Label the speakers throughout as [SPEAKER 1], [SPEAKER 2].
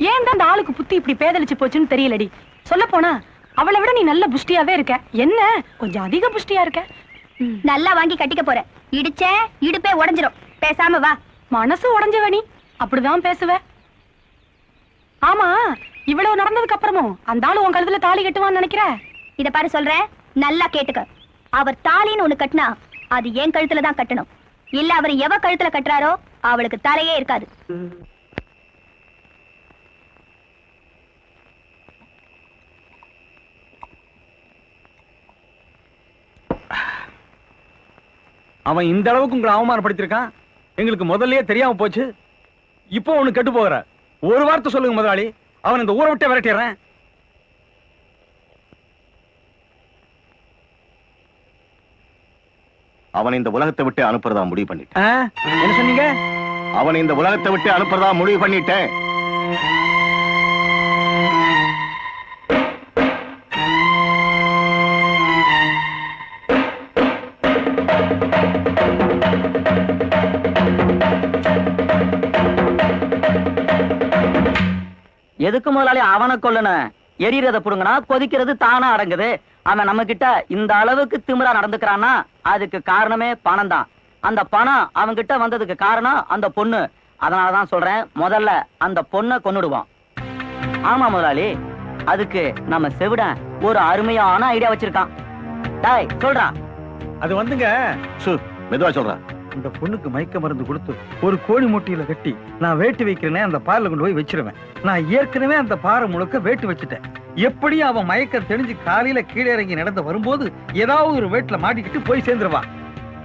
[SPEAKER 1] ஏன் தான் அந்த ஆளுக்கு புத்தி இப்படி பேதலிச்சு போச்சுன்னு தெரியலடி. சொல்ல போனா அவளை விட நீ நல்ல புஷ்டியாவே இருக்க. என்ன கொஞ்சம் அதிக புஷ்டியா இருக்க.
[SPEAKER 2] நல்லா வாங்கி கட்டிக்க போற. இடிச்ச இடுப்பே உடைஞ்சிரும். பேசாம வா.
[SPEAKER 1] மனசு உடைஞ்சவ நீ அப்படிதான் பேசுவ. ஆமா, இவ்வளவு நடந்ததுக்கு அப்புறமும் அந்த ஆளு உன் கழுத்துல தாலி கட்டுவான்னு நினைக்கிற?
[SPEAKER 2] இத பாரு சொல்றேன், நல்லா கேட்டுக்க. அவர் தாலின்னு ஒண்ணு கட்டினா அது என் கழுத்துல தான் கட்டணும். இல்ல அவர் எவ கழுத்துல கட்டுறாரோ அவளுக்கு தலையே இருக்காது.
[SPEAKER 3] அவன் இந்த அளவுக்கு உங்களை அவமானப்படுத்திருக்கான். எங்களுக்கு முதல்லயே தெரியாம போச்சு. இப்போ ஒண்ணு கெட்டு போகிற. ஒரு வார்த்தை சொல்லுங்க முதலாளி, அவன் இந்த ஊரை விட்டே விரட்டிடுறேன்.
[SPEAKER 4] அவனை இந்த உலகத்தை விட்டு அனுப்புறதா முடிவு பண்ணிட்டேன்.
[SPEAKER 3] என்ன சொன்னீங்க?
[SPEAKER 4] அவனை இந்த உலகத்தை விட்டு அனுப்புறதா முடிவு பண்ணிட்டேன்.
[SPEAKER 5] எதுக்கு முதலாளி அவனை கொல்லணும்? எரியறத புடுங்கினா கொதிக்கிறது தானா அடங்குது. அவன் நம்ம கிட்ட இந்த அளவுக்கு திமிரா நடந்துக்கிறான்னா அதுக்கு காரணமே பணம் தான். அந்த பணம் அவன்கிட்ட வந்ததுக்கு காரணம் அந்த பொண்ணு. அதனாலதான் சொல்றேன், முதல்ல அந்த பொண்ணை கொன்னுடுவோம். ஆமா முதலாளி, அதுக்கு நம்ம செவிடன் ஒரு அருமையான ஐடியா வச்சிருக்கான். டாய் சொல்றான்.
[SPEAKER 3] அது வந்துங்க,
[SPEAKER 4] மெதுவா சொல்றேன்.
[SPEAKER 3] இந்த பொண்ணுக்கு மயக்க மருந்து கொடுத்து ஒரு கோழி முட்டையில கட்டி நான் வேட்டு வைக்கிறேனே அந்த பார்ல கொண்டு போய் வச்சிருவேன். நான் ஏற்கனவே அந்த பாறை முழுக்க வேட்டு வச்சுட்டேன். எப்படியும் அவன் மயக்கம் தெரிஞ்சு காலையில கீழே இறங்கி நடந்து வரும்போது ஏதாவது ஒரு வேட்டுல மாட்டிக்கிட்டு போய் சேர்ந்துருவான்.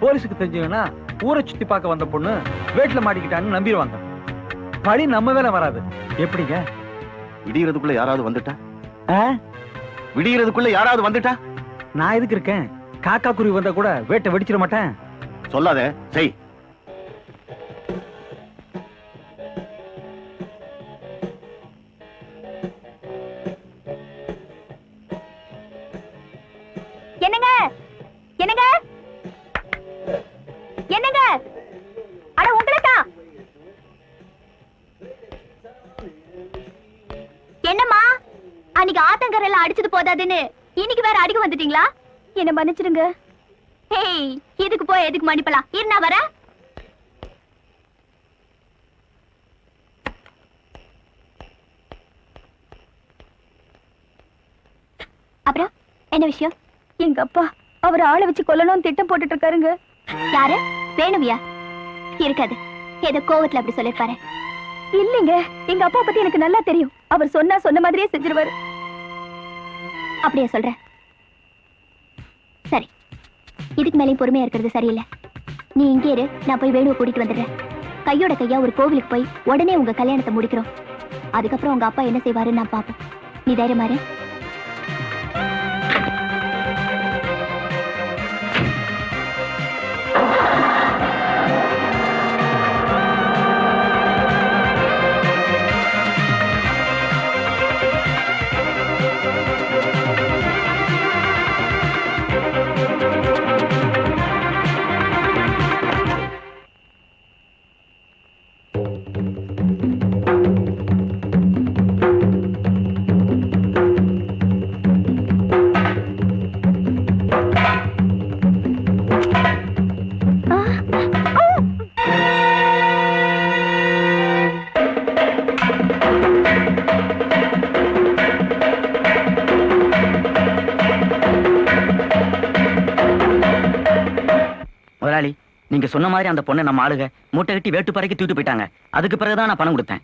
[SPEAKER 3] போலீஸுக்கு தெரிஞ்சுங்கன்னா ஊரை சுத்தி பார்க்க வந்த பொண்ணு வேட்டுல மாட்டிக்கிட்டான்னு நம்பிடுவாங்க. பழி நம்ம வேலை வராது. எப்படிங்க?
[SPEAKER 4] விடியறதுக்குள்ள யாராவது வந்துட்டா? விடியறதுக்குள்ள யாராவது வந்துட்டா
[SPEAKER 3] நான் எதுக்கு இருக்கேன்? காக்கா குருவி வந்தா கூட வேட்டை வெடிச்சிட மாட்டேன்.
[SPEAKER 4] சொல்லாத, செய்.
[SPEAKER 2] என்னங்க என்னங்க என்னங்க, அட உங்களுக்கா? என்னம்மா, அன்னைக்கு ஆத்தங்கரையில அடிச்சது போதாதுன்னு இன்னைக்கு வேற அடிக்க வந்துட்டீங்களா? என்ன மன்னிச்சிடுங்க. ஹேய், இதுக்கு போய் எதுக்கு மன்னிப்பலாம்? இருந்தா வர. அப்புறம் என்ன விஷயம்? எங்க அப்பா அவர் ஆளை வச்சு கொல்லணும்னு திட்டம் போட்டுட்டு இருக்காருங்க. யாரு? வேணுவியா? இருக்காது, ஏதோ கோவத்துல அப்படி சொல்லிருப்பாரு. இல்லைங்க, எங்க அப்பா பத்தி எனக்கு நல்லா தெரியும். அவர் சொன்ன மாதிரியே செஞ்சிருவாரு. அப்படியே சொல்றேன். சரி, இதுக்கு மேலேயும் பொறுமையா இருக்கிறது சரியில்லை. நீ இங்கே இரு, நான் போய் வேணுவை கூட்டிட்டு வந்துடுறேன். கையோட கையா ஒரு கோவிலுக்கு போய் உடனே உங்க கல்யாணத்தை முடிக்கிறோம். அதுக்கப்புறம் உங்க அப்பா என்ன செய்வாருன்னு நான் பாப்பேன். நீ தைரியமா இரு.
[SPEAKER 5] முதலாளி, நீங்க சொன்ன மாதிரி அந்த பொண்ணை நம்ம ஆளுக மூட்டை கட்டி வேட்டு பறைக்கு தூக்கிட்டு போயிட்டாங்க. அதுக்கு பிறகுதான் நான் பணம் கொடுத்தேன்.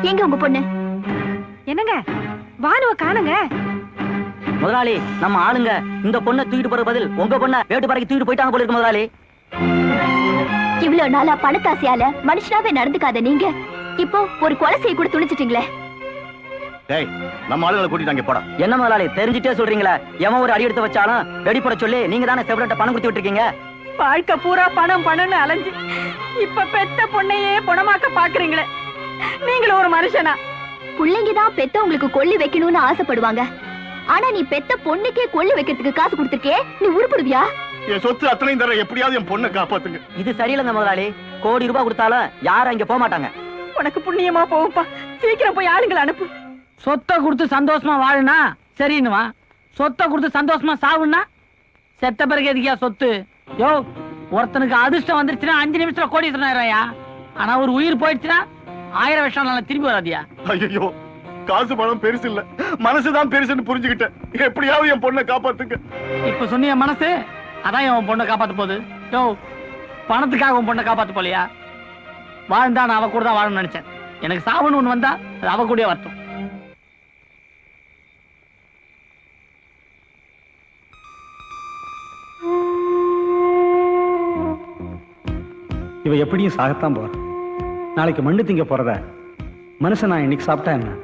[SPEAKER 2] எங்க உங்க பொண்ணு?
[SPEAKER 1] என்னங்க, வானுவ காணுங்க.
[SPEAKER 5] முதலாளி, நம்ம ஆளுங்க இந்த பொண்ணை தூக்கிட்டு போற பதில் உங்க பொண்ணை வேட்டு பறைக்கு தூக்கிட்டு போயிட்டாங்க போல இருக்கு முதலாளி.
[SPEAKER 2] இவ்வளவு நாளா பணத்தாசையால மனுஷனாவே நடந்துக்காத நீங்க இப்போ ஒரு கொலை செய்ய கூட துணிச்சிட்டீங்களே.
[SPEAKER 4] டேய், நம்ம ஆளுங்களை கூட்டிட்டு அங்க போடா.
[SPEAKER 5] என்ன முதலாளி, தெரிஞ்சுட்டே சொல்றீங்களா? எவன் ஒரு அடி எடுத்து வச்சாலும் வெடிப்பட சொல்லி நீங்க தானே செவரட்ட பணம் கொடுத்து விட்டுருக்கீங்க.
[SPEAKER 1] வாழ்க்கை பூரா பணம் பணம்னு அலைஞ்சு இப்ப பெத்த பொண்ணையே பணமாக்க பாக்குறீங்களே, நீங்களும் ஒரு மனுஷனா?
[SPEAKER 2] பிள்ளைங்க தான் பெத்தவங்களுக்கு கொள்ளி வைக்கணும்னு ஆசைப்படுவாங்க. ஆனா நீ பெத்த பொண்ணுக்கே கொள்ளி வைக்கிறதுக்கு காசு கொடுத்திருக்கே, நீ உருப்படுவியா?
[SPEAKER 4] என் சொத்து அத்தனையும் தர எப்படியாவது என் பொண்ணை காப்பாத்துங்க.
[SPEAKER 5] இது சரியில்லைங்க முதலாளி. கோடி ரூபாய் கொடுத்தாலும் யாரும் இங்க போக மாட்டாங்க.
[SPEAKER 1] உனக்கு புண்ணியமா போகும்பா, சீக்கிரம் போய் ஆளுங்களை அனுப்பு.
[SPEAKER 6] சொத்தை கொடுத்து சந்தோஷமா வாழுனா சரின்னுவா, சொத்தை கொடுத்து சந்தோஷமா சாவுன்னா செத்த பிறகு எதுக்கியா சொத்து? யோ, ஒருத்தனுக்கு அதிர்ஷ்டம் வந்துருச்சுன்னா 5 நிமிஷத்துல கோடீஸ்வரன் ஆயிடுறாயா. ஆனா ஒரு உயிர் போயிடுச்சுன்னா 1000 வருஷம் நல்லா திரும்பி வராதியா.
[SPEAKER 4] ஐயோ, காசு பணம் பெருசு இல்ல, மனசுதான் பெருசுன்னு புரிஞ்சுக்கிட்டேன். எப்படியாவது என் பொண்ணை காப்பாத்துங்க.
[SPEAKER 6] இப்ப சொன்னிய மனசு அதான் உன் பொண்ணை காப்பாத்த போகுது. யோ, பணத்துக்காக உன் பொண்ணை காப்பாத்து போலியா? வாழ்ந்தா நான் அவ கூட தான் வாழணும்னு நினைச்சேன். எனக்கு சாவுன்னு ஒண்ணு வந்தா அது அவ கூட வரட்டும்.
[SPEAKER 3] இவ எப்படியும் சாகத்தான் போற. நாளைக்கு மண்ணு திங்க போறத மனுஷன் நான் இன்னைக்கு சாப்பிட்டா என்ன?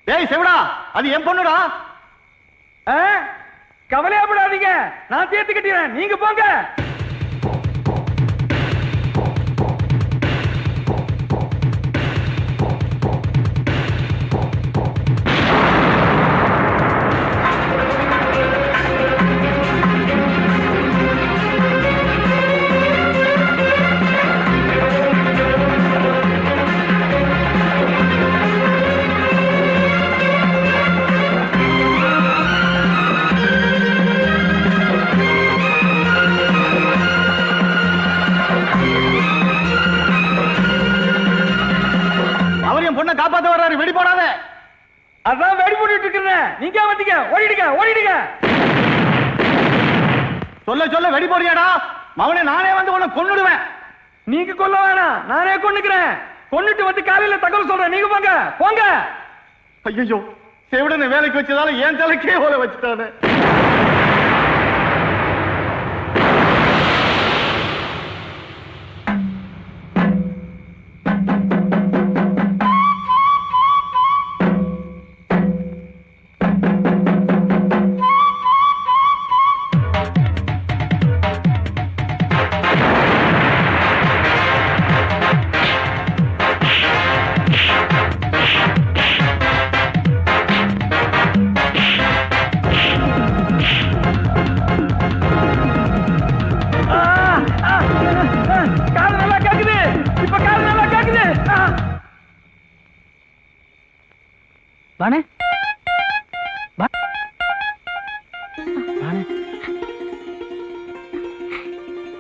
[SPEAKER 4] டேய் செவடா, அது என் பொண்ணுடா.
[SPEAKER 3] கவலையாப்படாதீங்க, நான் சேர்த்து கட்டிடுறேன், நீங்க போங்க.
[SPEAKER 4] அவர் என் பொண்ணை காப்பாத்த வர்றாரு, வெடி போடாத.
[SPEAKER 3] அதான் வெடி போட்டுட்டு இருக்கிறேன், நீங்க வந்தீங்க, ஓடிடுங்க ஓடிடுங்க.
[SPEAKER 4] சொல்ல சொல்ல வெடி போறியாடா? மவனே, நானே வந்து உன்னை கொன்னுடுவேன்.
[SPEAKER 3] நீங்க கொல்ல வேணாம், நானே கொன்னுக்கிறேன். கொன்னுட்டு வந்து காலையில தகவல் சொல்றேன், நீங்க போங்க போங்க.
[SPEAKER 4] ஐயோ, செவிடனை வேலைக்கு வச்சதால என் தலைக்கே ஓலை வச்சுட்டானே.
[SPEAKER 3] காது நல்லா கேக்குது, இப்ப காது நல்லா கேக்குது.
[SPEAKER 6] வாணே,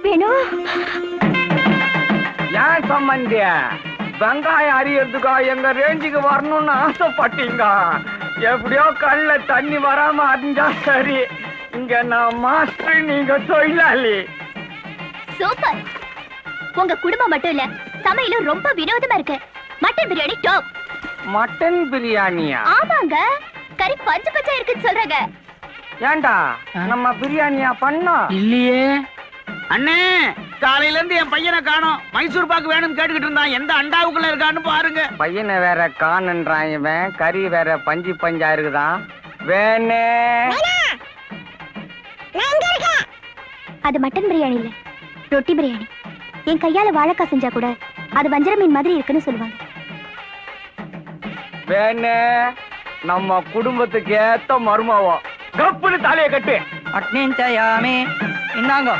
[SPEAKER 2] வேணு,
[SPEAKER 3] ஏன் சம்பந்திய வெங்காயம் அறியறதுக்கா எங்க ரேஞ்சுக்கு வரணும்னு ஆசைப்பட்டீங்க? எப்படியோ கல்ல தண்ணி வராம அறிஞ்சா சரி. இங்க நான் மாஸ்டர், நீங்க தொழிலாளி.
[SPEAKER 2] சூப்பர். உங்க குடும்பம் மட்டும் இல்ல, சமையலும் ரொம்ப வினோதமா இருக்கு. Mutton biryani top.
[SPEAKER 3] மட்டன் பிரியாணியா?
[SPEAKER 2] ஆமாங்க, கறி பச்சை பச்சை இருக்குன்னு சொல்றாங்க.
[SPEAKER 3] ஏண்டா நம்ம பிரியாணியா பண்ணோம்?
[SPEAKER 6] இல்லையே அண்ணே, காலையில இருந்து என் பையனை காணோம். மைசூர் பாக்கு வேணும்னு கேட்டுக்கிட்டு இருந்தான். எந்த அண்டாவுக்குள்ள இருக்கான்னு பாருங்க.
[SPEAKER 3] பையனை வேற காணுன்றான் இவன், கறி வேற பஞ்சு பஞ்சா இருக்குதான்.
[SPEAKER 5] வேணே
[SPEAKER 2] அது மட்டன் பிரியாணி இல்ல, ரொட்டி பிரியாணி. என் கையால வாழைக்காய் செஞ்சா கூட அது வஞ்சர மீன் மாதிரி இருக்குன்னு சொல்லுவாங்க.
[SPEAKER 5] வேணே நம்ம குடும்பத்துக்கு ஏத்த மருமாவா கப்புன்னு தாலிய கட்டு. அட்னிஞ்சாயாமே இன்னாங்க.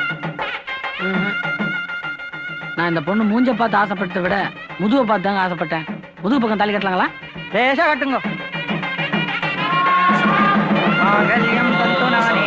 [SPEAKER 6] நான் இந்த பொண்ணு மூஞ்ச பார்த்து ஆசைப்பட்டதை விட முதுவை பார்த்து தாங்க ஆசைப்பட்டேன். முதுகு பக்கம் தாலி கட்டலாங்களா?
[SPEAKER 5] லேசா கட்டுங்க. மாங்கல்யம் தந்து நானே